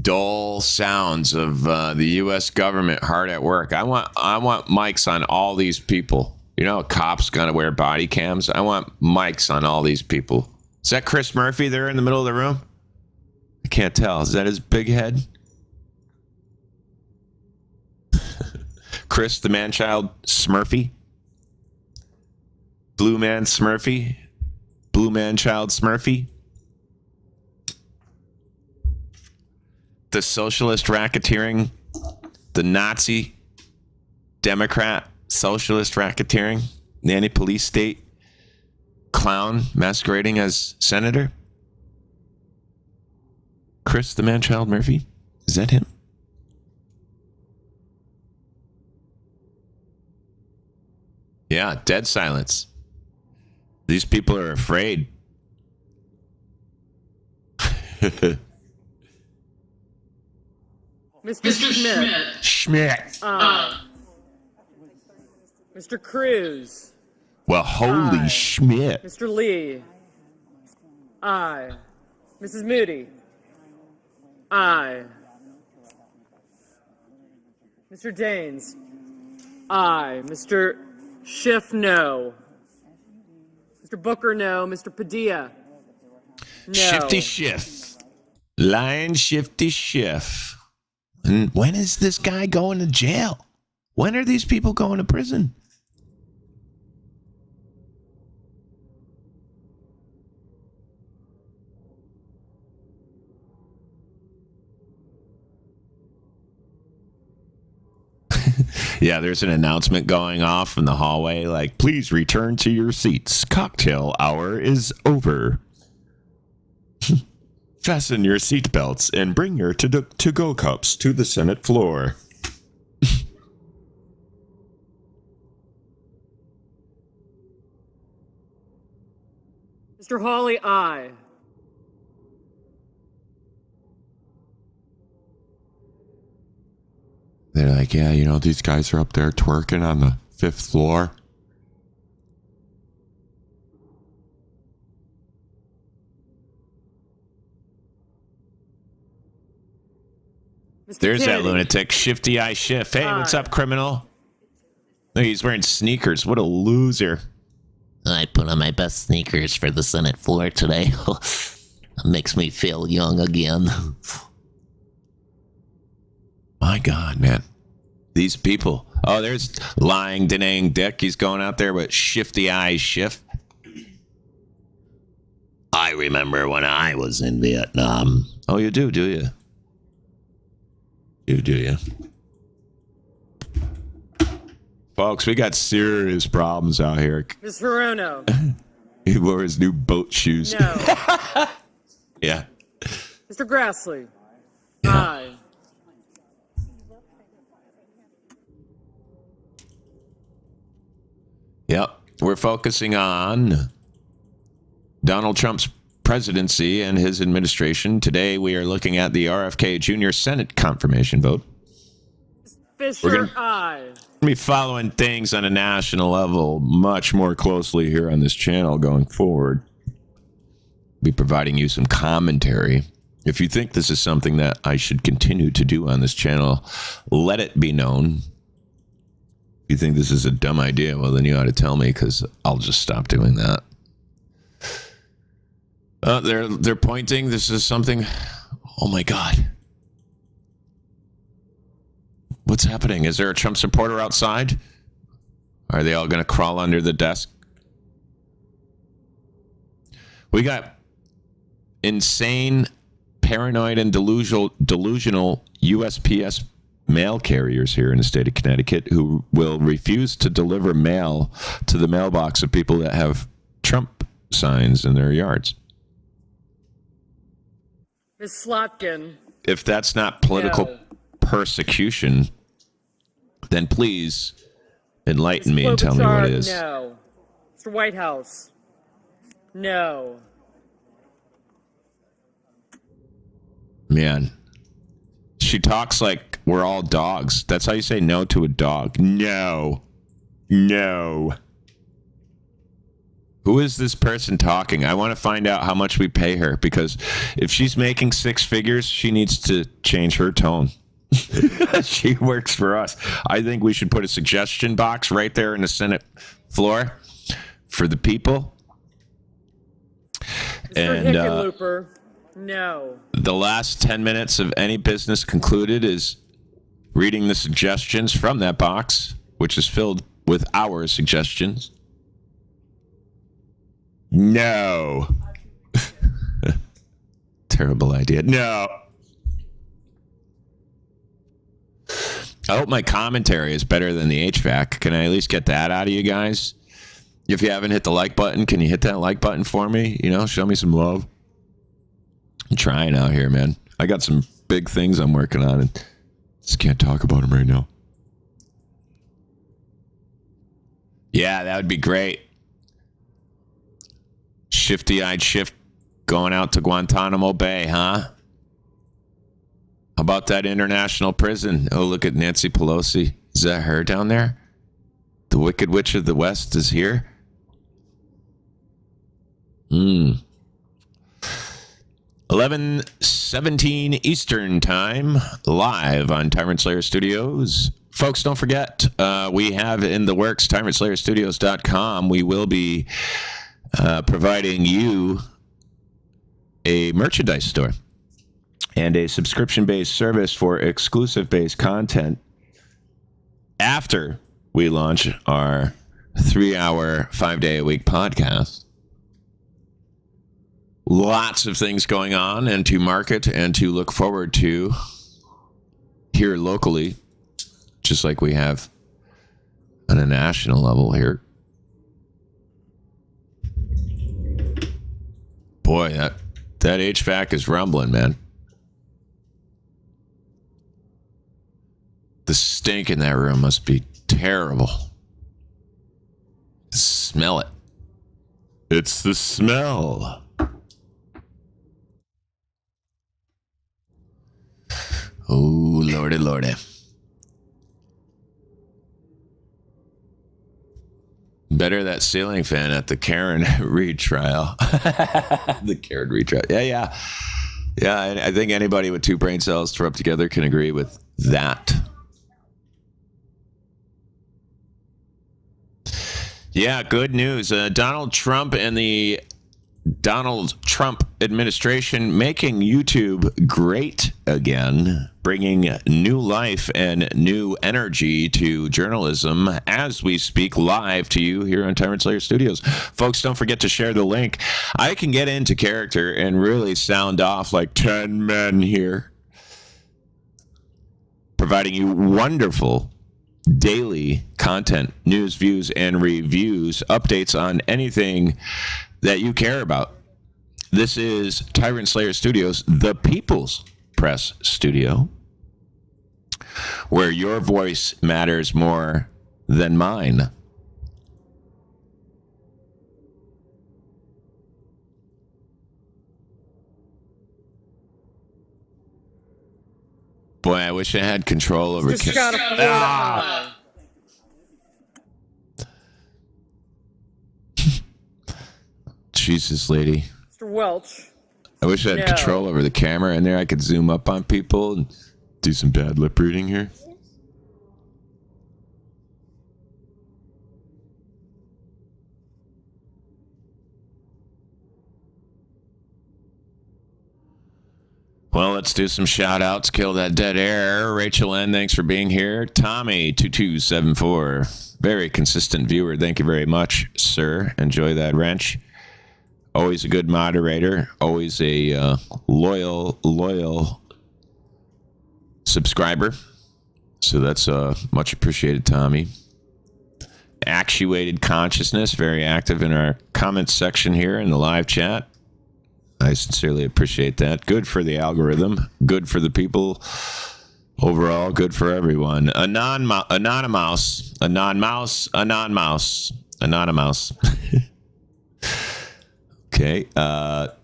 Dull sounds of the U.S. government hard at work. I want mics on all these people. You know, cops gonna wear body cams. I want mics on all these people. Is that Chris Murphy there in the middle of the room? I can't tell. Is that his big head? Chris, the man-child Smurfy? Blue man Smurfy? Blue man-child Smurfy? The socialist racketeering? The Nazi Democrat socialist racketeering? The anti-police state clown masquerading as senator? Chris, the man-child Murphy? Is that him? Yeah, dead silence. These people are afraid. Mr. Schmidt. Schmidt. Mr. Cruz. Well, holy Aye. Schmidt. Mr. Lee. Aye. Mrs. Moody. Aye. Mr. Daines. Aye. Mr. Schiff, no. Mr. Booker, no. Mr. Padilla. No. Shifty Schiff. Lion Shifty Schiff. And when is this guy going to jail? When are these people going to prison? Yeah, there's an announcement going off in the hallway like, please return to your seats. Cocktail hour is over. Fasten your seatbelts and bring your to-go cups to the Senate floor. Mr. Hawley, aye. They're like, yeah, you know, these guys are up there twerking on the 5th floor. Mr. There's Kennedy. that lunatic, Shifty Eye Schiff. Hey, what's up, criminal? Look, he's wearing sneakers. What a loser. I put on my best sneakers for the Senate floor today. Makes me feel young again. My God, man. These people. Oh, there's lying, denying Dick. He's going out there with Shifty Eye Schiff. I remember when I was in Vietnam. Oh, you do you? Do you? Folks, we got serious problems out here. Ms. Hirono. He wore his new boat shoes. No. Yeah. Mr. Grassley. Aye. Yep. We're focusing on Donald Trump's presidency and his administration. Today, we are looking at the RFK Jr. Senate confirmation vote. Fisher, aye. We'll be following things on a national level much more closely here on this channel going forward. Be providing you some commentary. If you think this is something that I should continue to do on this channel, let it be known. If you think this is a dumb idea, well, then you ought to tell me, because I'll just stop doing that. They're pointing. This is something. Oh my God. What's happening? Is there a Trump supporter outside? Are they all going to crawl under the desk? We got insane, paranoid, and delusional USPS mail carriers here in the state of Connecticut who will refuse to deliver mail to the mailbox of people that have Trump signs in their yards. Ms. Slotkin. If that's not political No. persecution, then please enlighten me and tell me what it is. No. Mr. Whitehouse. No. Man, she talks like we're all dogs. That's how you say no to a dog. No. No. Who is this person talking? I want to find out how much we pay her, because if she's making six figures, she needs to change her tone. She works for us. I think we should put a suggestion box right there in the Senate floor for the people. Mr. Hickenlooper, no. The last 10 minutes of any business concluded is reading the suggestions from that box, which is filled with our suggestions. No. Terrible idea. No. I hope my commentary is better than the HVAC. Can I at least get that out of you guys? If you haven't hit the like button, can you hit that like button for me? You know, show me some love. I'm trying out here, man. I got some big things I'm working on, and just can't talk about them right now. Yeah, that would be great. Shifty-eyed shift going out to Guantanamo Bay, huh? How about that international prison? Oh, look at Nancy Pelosi. Is that her down there? The Wicked Witch of the West is here? 11:17 Eastern Time, live on Tyrant Slayer Studios. Folks, don't forget, we have in the works TyrantSlayerStudios.com. We will be providing you a merchandise store and a subscription-based service for exclusive-based content after we launch our 3-hour, 5-day-a-week podcast. Lots of things going on and to market and to look forward to here locally, just like we have on a national level here. Boy, that HVAC is rumbling, man. The stink in that room must be terrible. Smell it. It's the smell. Oh, lordy, lordy. Better that ceiling fan at the Karen retrial. The Karen retrial. Yeah. I think anybody with two brain cells to rub together can agree with that. Yeah, good news. Donald Trump and the Donald Trump administration making YouTube great again, bringing new life and new energy to journalism as we speak live to you here on Tyrant Slayer Studios. Folks, don't forget to share the link. I can get into character and really sound off like 10 men here, providing you wonderful daily content, news, views, and reviews, updates on anything that you care about. This is Tyrant Slayer Studios, the People's Press Studio, where your voice matters more than mine. Boy, I wish I had control over... Jesus, lady. Mr. Welch. I wish I had control over the camera in there. I could zoom up on people and do some bad lip reading here. Well, let's do some shout outs. Kill that dead air. Rachel N., thanks for being here. Tommy2274, very consistent viewer. Thank you very much, sir. Enjoy that wrench. Always a good moderator. Always a loyal subscriber. So that's much appreciated, Tommy. Actuated Consciousness, very active in our comments section here in the live chat. I sincerely appreciate that. Good for the algorithm. Good for the people. Overall, good for everyone. Anonymous. Okay.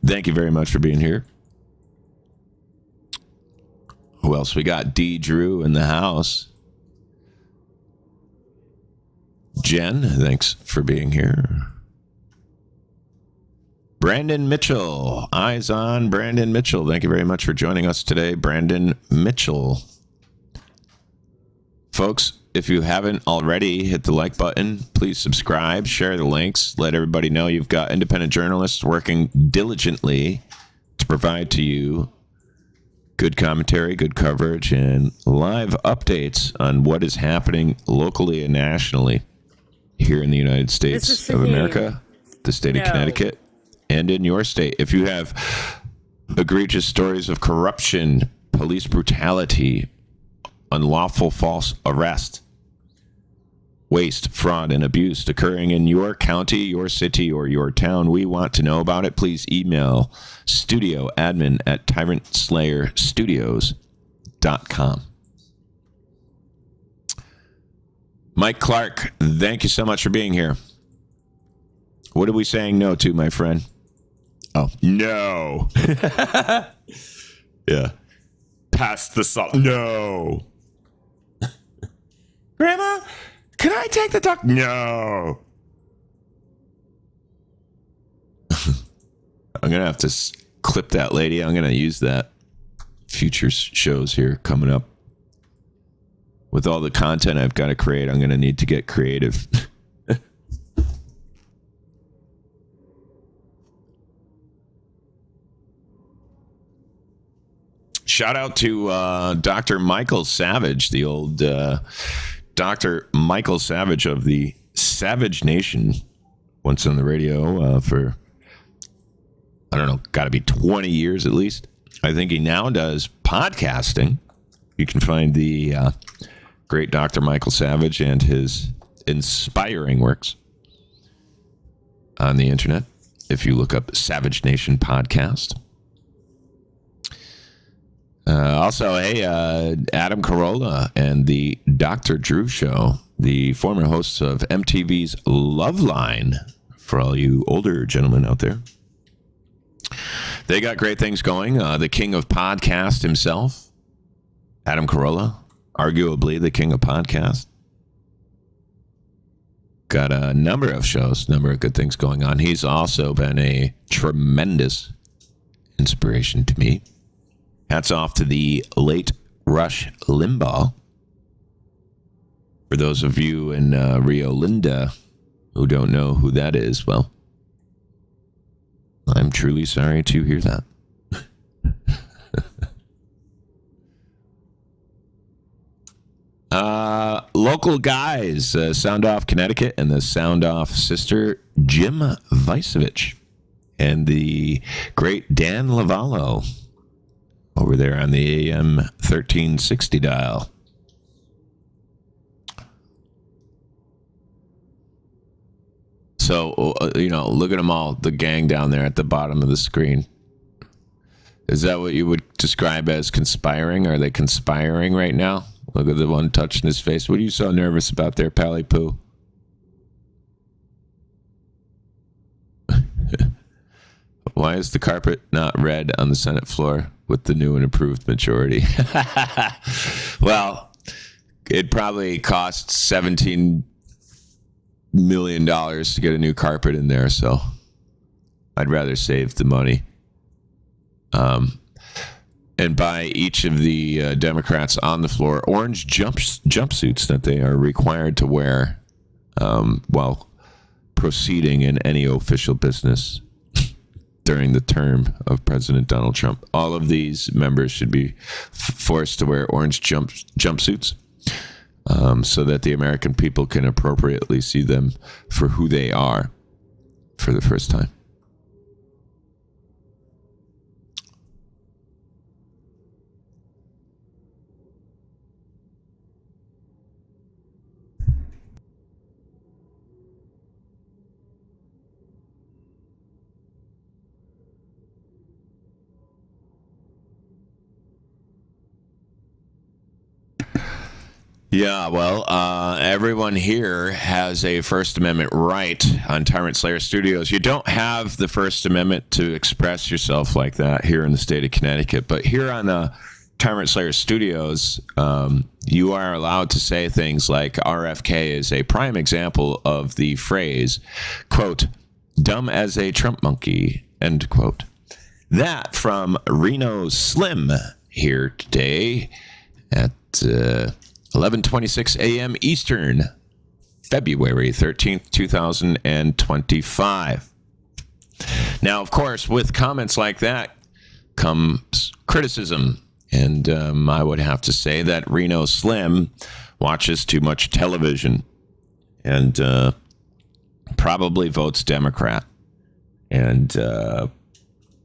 Thank you very much for being here. Who else we got? D. Drew in the house. Jen, thanks for being here. Brandon Mitchell. Eyes on Brandon Mitchell. Thank you very much for joining us today, Brandon Mitchell. Folks, if you haven't already, hit the like button. Please subscribe, share the links, let everybody know you've got independent journalists working diligently to provide to you good commentary, good coverage, and live updates on what is happening locally and nationally here in the United States of America, the state of Connecticut, and in your state. If you have egregious stories of corruption, police brutality, unlawful false arrest, waste, fraud, and abuse occurring in your county, your city, or your town, we want to know about it. Please email studioadmin@tyrantslayerstudios.com. Mike Clark, thank you so much for being here. What are we saying no to, my friend? Oh, no. Yeah. Pass the salt. No. Grandma, can I take the dog? No. I'm going to have to clip that lady. I'm going to use that. Future shows here coming up. With all the content I've got to create, I'm going to need to get creative. Shout out to Dr. Michael Savage, the old Dr. Michael Savage of the Savage Nation, once on the radio for, I don't know, got to be 20 years at least. I think he now does podcasting. You can find the great Dr. Michael Savage and his inspiring works on the internet if you look up Savage Nation Podcast. Also, hey, Adam Carolla and the Dr. Drew Show, the former hosts of MTV's Loveline, for all you older gentlemen out there. They got great things going. The king of podcast himself, Adam Carolla, arguably the king of podcast. Got a number of shows, number of good things going on. He's also been a tremendous inspiration to me. Hats off to the late Rush Limbaugh. For those of you in Rio Linda who don't know who that is, well, I'm truly sorry to hear that. Local guys, Sound Off Connecticut and the Sound Off sister, Jim Vicevich, and the great Dan Lavallo over there on the AM 1360 dial. So, look at them all, the gang down there at the bottom of the screen. Is that what you would describe as conspiring? Are they conspiring right now? Look at the one touching his face. What are you so nervous about there, Pally Poo? Why is the carpet not red on the Senate floor with the new and improved majority? Well, it probably costs $17 million to get a new carpet in there, so I'd rather save the money. And buy each of the Democrats on the floor orange jumpsuits that they are required to wear while proceeding in any official business during the term of President Donald Trump. All of these members should be forced to wear orange jumpsuits so that the American people can appropriately see them for who they are for the first time. Yeah, well, everyone here has a First Amendment right on Tyrant Slayer Studios. You don't have the First Amendment to express yourself like that here in the state of Connecticut, but here on Tyrant Slayer Studios, you are allowed to say things like RFK is a prime example of the phrase, quote, dumb as a Trump monkey, end quote. That from Reno Slim here today at 11:26 a.m. Eastern, February 13th, 2025. Now, of course, with comments like that comes criticism. And I would have to say that Reno Slim watches too much television and probably votes Democrat and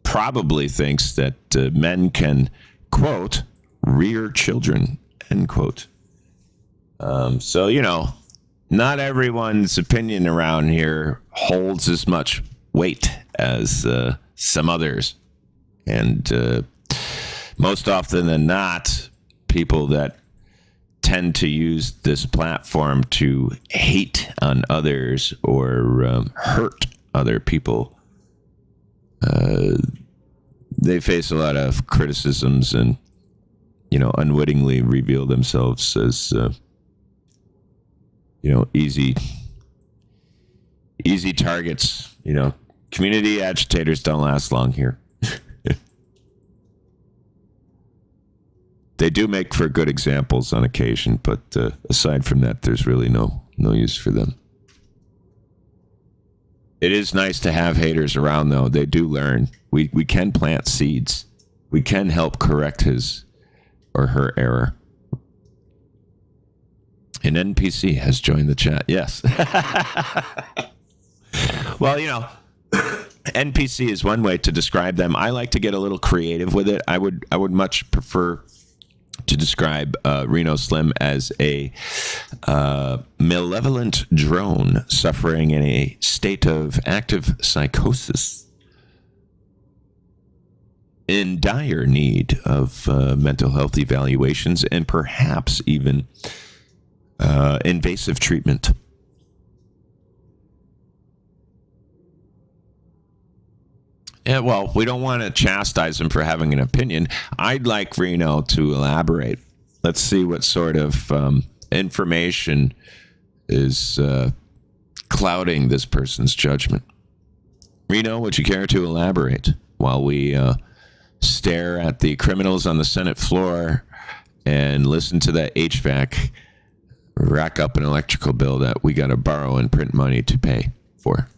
probably thinks that men can, quote, rear children, end quote. So, you know, not everyone's opinion around here holds as much weight as some others. And most often than not, people that tend to use this platform to hate on others or hurt other people, they face a lot of criticisms and, you know, unwittingly reveal themselves as, you know, easy targets. You know, community agitators don't last long here. They do make for good examples on occasion, but aside from that, there's really no use for them. It is nice to have haters around, though. They do learn. We can plant seeds. We can help correct his or her error. An NPC has joined the chat. Yes. Well, you know, NPC is one way to describe them. I like to get a little creative with it. I would much prefer to describe Reno Slim as a malevolent drone suffering in a state of active psychosis, in dire need of mental health evaluations and perhaps even invasive treatment. Yeah, well, we don't want to chastise him for having an opinion. I'd like Reno to elaborate. Let's see what sort of information is clouding this person's judgment. Reno, would you care to elaborate while we stare at the criminals on the Senate floor and listen to that HVAC rack up an electrical bill that we got to borrow and print money to pay for?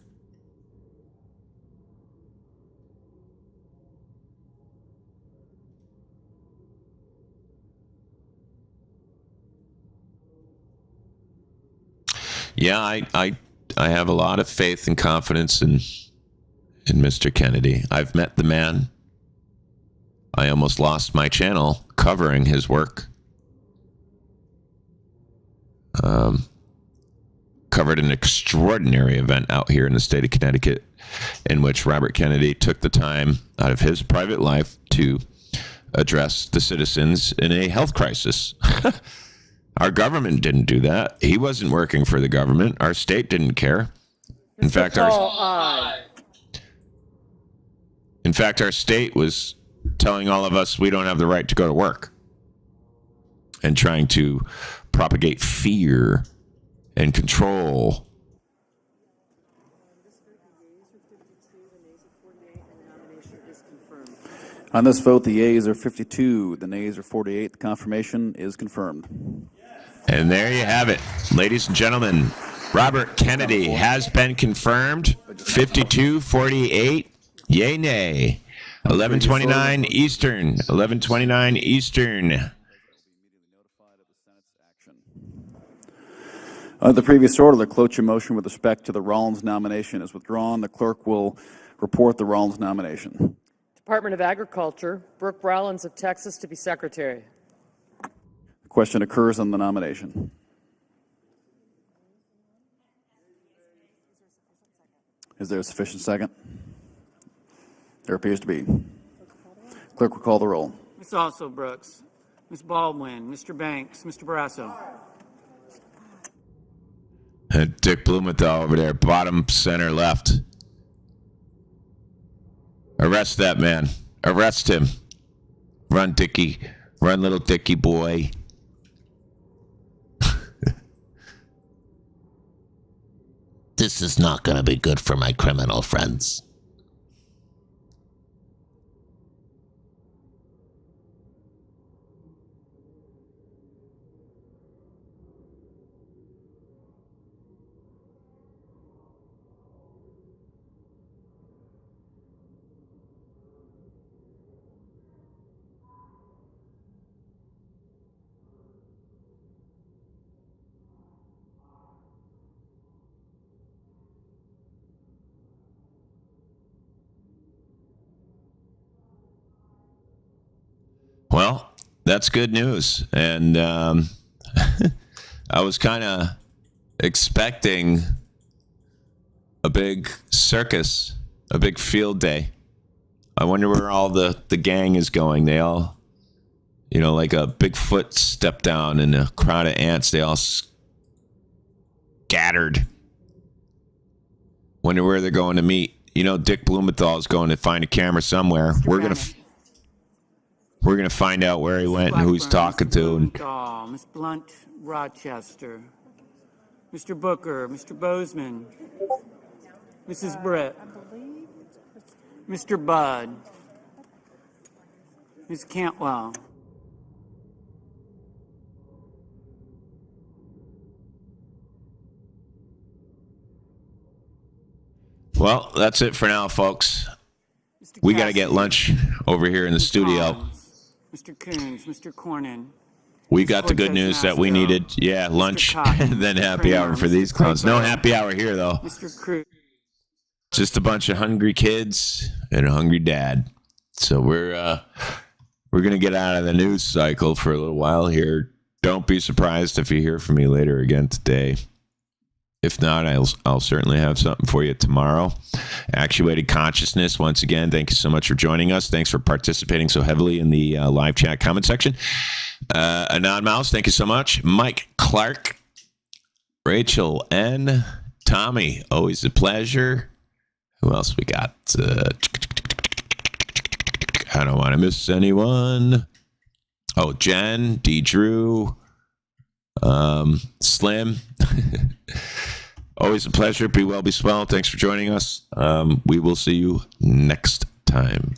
Yeah, I have a lot of faith and confidence in Mr. Kennedy. I've met the man. I almost lost my channel covering his work. Covered an extraordinary event out here in the state of Connecticut in which Robert Kennedy took the time out of his private life to address the citizens in a health crisis. Our government didn't do that. He wasn't working for the government. Our state didn't care. In fact, our state was telling all of us we don't have the right to go to work and trying to propagate fear and control. On this vote, the yeas are 52, the nays are 48. The confirmation is confirmed. And there you have it, ladies and gentlemen. Robert Kennedy has been confirmed. 52-48, yay, nay. 11:29 Eastern. 11:29 Eastern. The previous order, the cloture motion with respect to the Rollins nomination is withdrawn. The clerk will report the Rollins nomination. Department of Agriculture, Brooke Rollins of Texas to be secretary. The question occurs on the nomination. Is there a sufficient second? There appears to be. Clerk will call the roll. Ms. Also Brooks, Ms. Baldwin, Mr. Banks, Mr. Barrasso. Dick Blumenthal over there, bottom center left. Arrest that man. Arrest him. Run, Dickie. Run, little dicky boy. This is not going to be good for my criminal friends. Well, that's good news. And I was kind of expecting a big circus, a big field day. I wonder where all the gang is going. They all, like a Bigfoot step down and a crowd of ants, they all scattered. Wonder where they're going to meet. Dick Blumenthal is going to find a camera somewhere. We're gonna find out where he went and who he's talking to. Blumenthal, Ms. Blunt Rochester, Mr. Booker, Mr. Bozeman, Mrs. Britt, Mr. Budd, Ms. Cantwell. Well, that's it for now, folks. We got to get lunch over here in the studio. Mr. Coons, Mr. Cornyn. We got the good news that we needed. Yeah, lunch and then happy hour for these clowns. No happy hour here, though. Mr. Cruz. Just a bunch of hungry kids and a hungry dad. So we're going to get out of the news cycle for a little while here. Don't be surprised if you hear from me later again today. If not, I'll certainly have something for you tomorrow. Actuated Consciousness, once again, thank you so much for joining us. Thanks for participating so heavily in the live chat comment section. Anon Mouse, thank you so much. Mike Clark, Rachel N, Tommy, always a pleasure. Who else we got? I don't want to miss anyone. Oh, Jen, D. Drew, Slim. Always a pleasure. Be well, be swell. Thanks for joining us. We will see you next time.